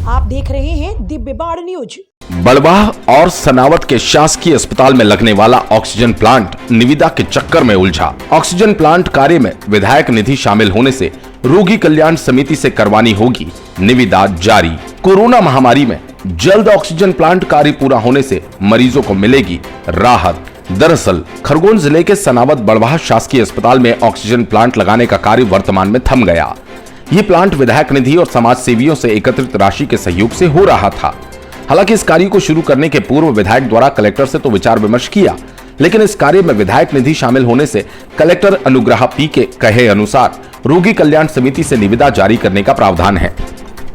आप देख रहे हैं दिव्य बाड़ न्यूज। बड़वाह और सनावद के शासकीय अस्पताल में लगने वाला ऑक्सीजन प्लांट निविदा के चक्कर में उलझा। ऑक्सीजन प्लांट कार्य में विधायक निधि शामिल होने से रोगी कल्याण समिति से करवानी होगी निविदा जारी। कोरोना महामारी में जल्द ऑक्सीजन प्लांट कार्य पूरा होने से मरीजों को मिलेगी राहत। दरअसल खरगोन जिले के सनावद बड़वाह शासकीय अस्पताल में ऑक्सीजन प्लांट लगाने का कार्य वर्तमान में थम गया। ये प्लांट विधायक निधि और समाज सेवियों से एकत्रित राशि के सहयोग से हो रहा था। हालांकि इस कार्य को शुरू करने के पूर्व विधायक द्वारा कलेक्टर से तो विचार विमर्श किया, लेकिन इस कार्य में विधायक निधि शामिल होने से कलेक्टर अनुग्रहा पी के कहे अनुसार रोगी कल्याण समिति से निविदा जारी करने का प्रावधान है।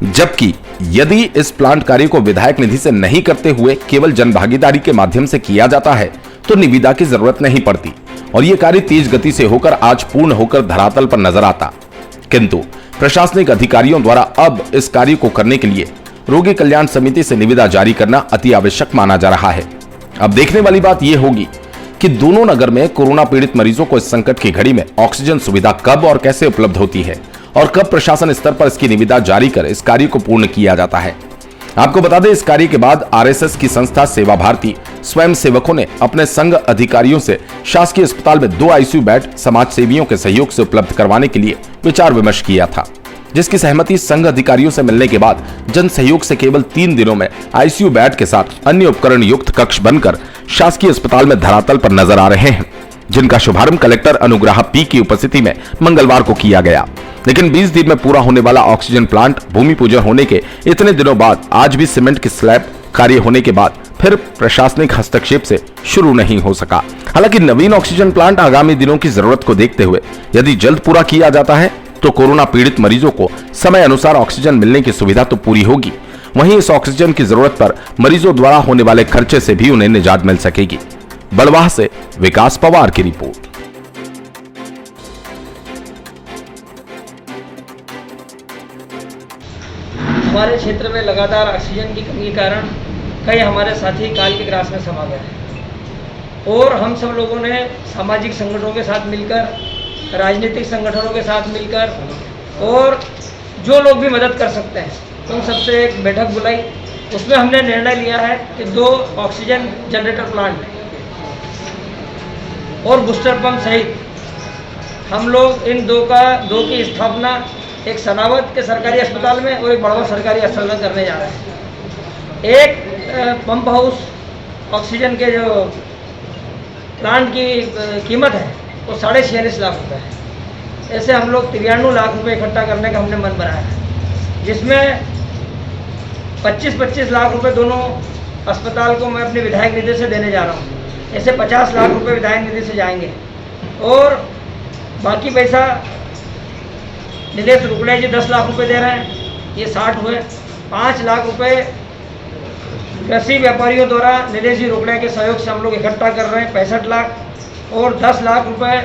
जबकि यदि इस प्लांट कार्य को विधायक निधि से नहीं करते हुए केवल जन भागीदारी के माध्यम से किया जाता है तो निविदा की जरूरत नहीं पड़ती और ये कार्य तेज गति से होकर आज पूर्ण होकर धरातल पर नजर आता। किंतु प्रशासनिक अधिकारियों द्वारा अब इस कार्य को करने के लिए रोगी कल्याण समिति से निविदा जारी करना अति आवश्यक माना जा रहा है। अब देखने वाली बात यह होगी कि दोनों नगर में कोरोना पीड़ित मरीजों को इस संकट की घड़ी में ऑक्सीजन सुविधा कब और कैसे उपलब्ध होती है और कब प्रशासन स्तर पर इसकी निविदा जारी कर इस कार्य को पूर्ण किया जाता है। आपको बता दें, इस कार्य के बाद आरएसएस की संस्था सेवा भारती स्वयं सेवकों ने अपने संघ अधिकारियों से शासकीय अस्पताल में 2 आईसीयू बेड समाज सेवियों के सहयोग से उपलब्ध करवाने के लिए विचार विमर्श किया था, जिसकी सहमति संघ अधिकारियों से मिलने के बाद जन सहयोग से केवल 3 दिनों में आईसीयू बेड के साथ अन्य उपकरण युक्त कक्ष बनकर शासकीय अस्पताल में धरातल पर नजर आ रहे हैं, जिनका शुभारंभ कलेक्टर अनुग्रहा पी की उपस्थिति में मंगलवार को किया गया। लेकिन 20 दिन में पूरा होने वाला ऑक्सीजन प्लांट भूमि पूजन होने के इतने दिनों बाद आज भी सीमेंट की स्लैब कार्य होने के बाद फिर प्रशासनिक हस्तक्षेप से शुरू नहीं हो सका। हालांकि नवीन ऑक्सीजन प्लांट आगामी दिनों की जरूरत को देखते हुए यदि जल्द पूरा किया जाता है तो कोरोना पीड़ित मरीजों को समय अनुसार ऑक्सीजन मिलने की सुविधा तो पूरी होगी, वहीं इस ऑक्सीजन की जरूरत पर मरीजों द्वारा होने वाले खर्चे से भी उन्हें निजात मिल सकेगी। बड़वाह से विकास पवार की रिपोर्ट। हमारे क्षेत्र में लगातार ऑक्सीजन की कमी के कारण कई हमारे साथी काल के ग्रास में समा गए हैं और हम सब लोगों ने सामाजिक संगठनों के साथ मिलकर, राजनीतिक संगठनों के साथ मिलकर और जो लोग भी मदद कर सकते हैं उन सबसे एक बैठक बुलाई। उसमें हमने निर्णय लिया है कि 2 ऑक्सीजन जनरेटर प्लांट और बूस्टर पंप सहित हम लोग इन 2 की स्थापना एक सनावद के सरकारी अस्पताल में और एक बड़वाह सरकारी अस्पताल में करने जा रहे हैं। एक पंप हाउस ऑक्सीजन के जो प्लांट की कीमत है वो 46.5 लाख रुपये है। ऐसे हम लोग 93 लाख रुपए इकट्ठा करने का हमने मन बनाया है, जिसमें 25-25 लाख रुपए दोनों अस्पताल को मैं अपनी विधायक निधि से देने जा रहा हूँ। ऐसे 50 लाख रुपए विधायक निधि से जाएंगे और बाकी पैसा निलेश रुकड़े जी 10 लाख रुपए दे रहे हैं, ये 60 हुए। 5 लाख रुपए कृषि व्यापारियों द्वारा निलेश जी रुकड़े के सहयोग से हम लोग इकट्ठा कर रहे हैं 65 लाख और 10 लाख रुपए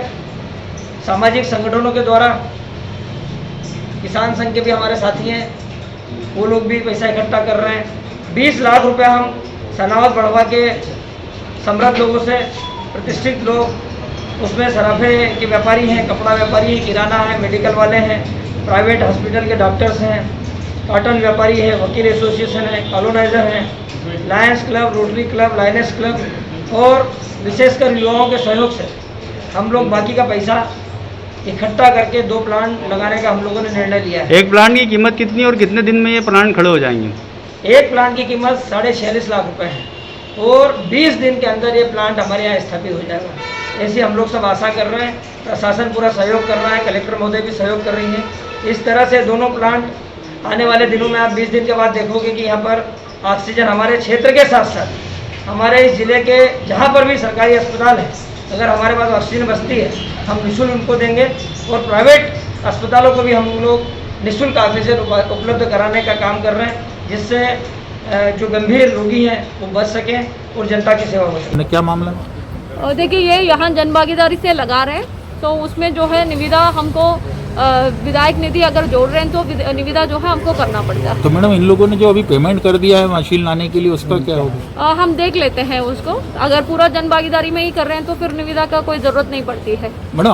सामाजिक संगठनों के द्वारा, किसान संघ के भी हमारे साथी हैं, वो लोग भी पैसा इकट्ठा कर रहे हैं। 20 लाख रुपए हम सनावद बड़वाह के समृद्ध लोगों से, प्रतिष्ठित लोग, उसमें सराफे के व्यापारी हैं, कपड़ा व्यापारी है, किराना है, मेडिकल वाले हैं, प्राइवेट हॉस्पिटल के डॉक्टर्स हैं, कॉटन व्यापारी है, वकील एसोसिएशन है, कॉलोनाइजर हैं, Lions club, rotary club, lioness club और विशेषकर युवाओं के सहयोग से हम लोग बाकी का पैसा इकट्ठा करके 2 प्लांट लगाने का हम लोगों ने निर्णय लिया है। एक प्लांट की कीमत कितनी और कितने दिन में ये प्लांट खड़े हो जाएंगे? एक प्लांट की कीमत 46.5 लाख रुपए है और 20 दिन के अंदर ये प्लांट हमारे यहाँ स्थापित हो जाएगा। ऐसी हम लोग सब आशा कर रहे हैं। प्रशासन पूरा सहयोग कर रहा है, कलेक्टर महोदय भी सहयोग कर रही हैं। इस तरह से दोनों प्लांट आने वाले दिनों में आप 20 दिन के बाद देखोगे कि यहाँ पर ऑक्सीजन हमारे क्षेत्र के साथ साथ हमारे इस जिले के जहाँ पर भी सरकारी अस्पताल है, अगर हमारे पास ऑक्सीजन बचती है हम निःशुल्क उनको देंगे और प्राइवेट अस्पतालों को भी हम लोग निःशुल्क ऑक्सीजन उपलब्ध कराने का काम कर रहे हैं, जिससे जो गंभीर रोगी हैं वो बच सकें और जनता की सेवा हो सके। क्या मामला? देखिए, ये यहाँ जन भागीदारी से लगा रहे हैं तो उसमें जो है निविदा हमको विधायक निधि अगर जोड़ रहे हैं तो निविदा जो है हमको करना पड़ेगा। तो मैडम, इन लोगों ने जो अभी पेमेंट कर दिया है मशीन लाने के लिए, उसका क्या होगा? हम देख लेते हैं उसको। अगर पूरा जन भागीदारी में ही कर रहे हैं तो फिर निविदा का कोई जरूरत नहीं पड़ती है। मैडम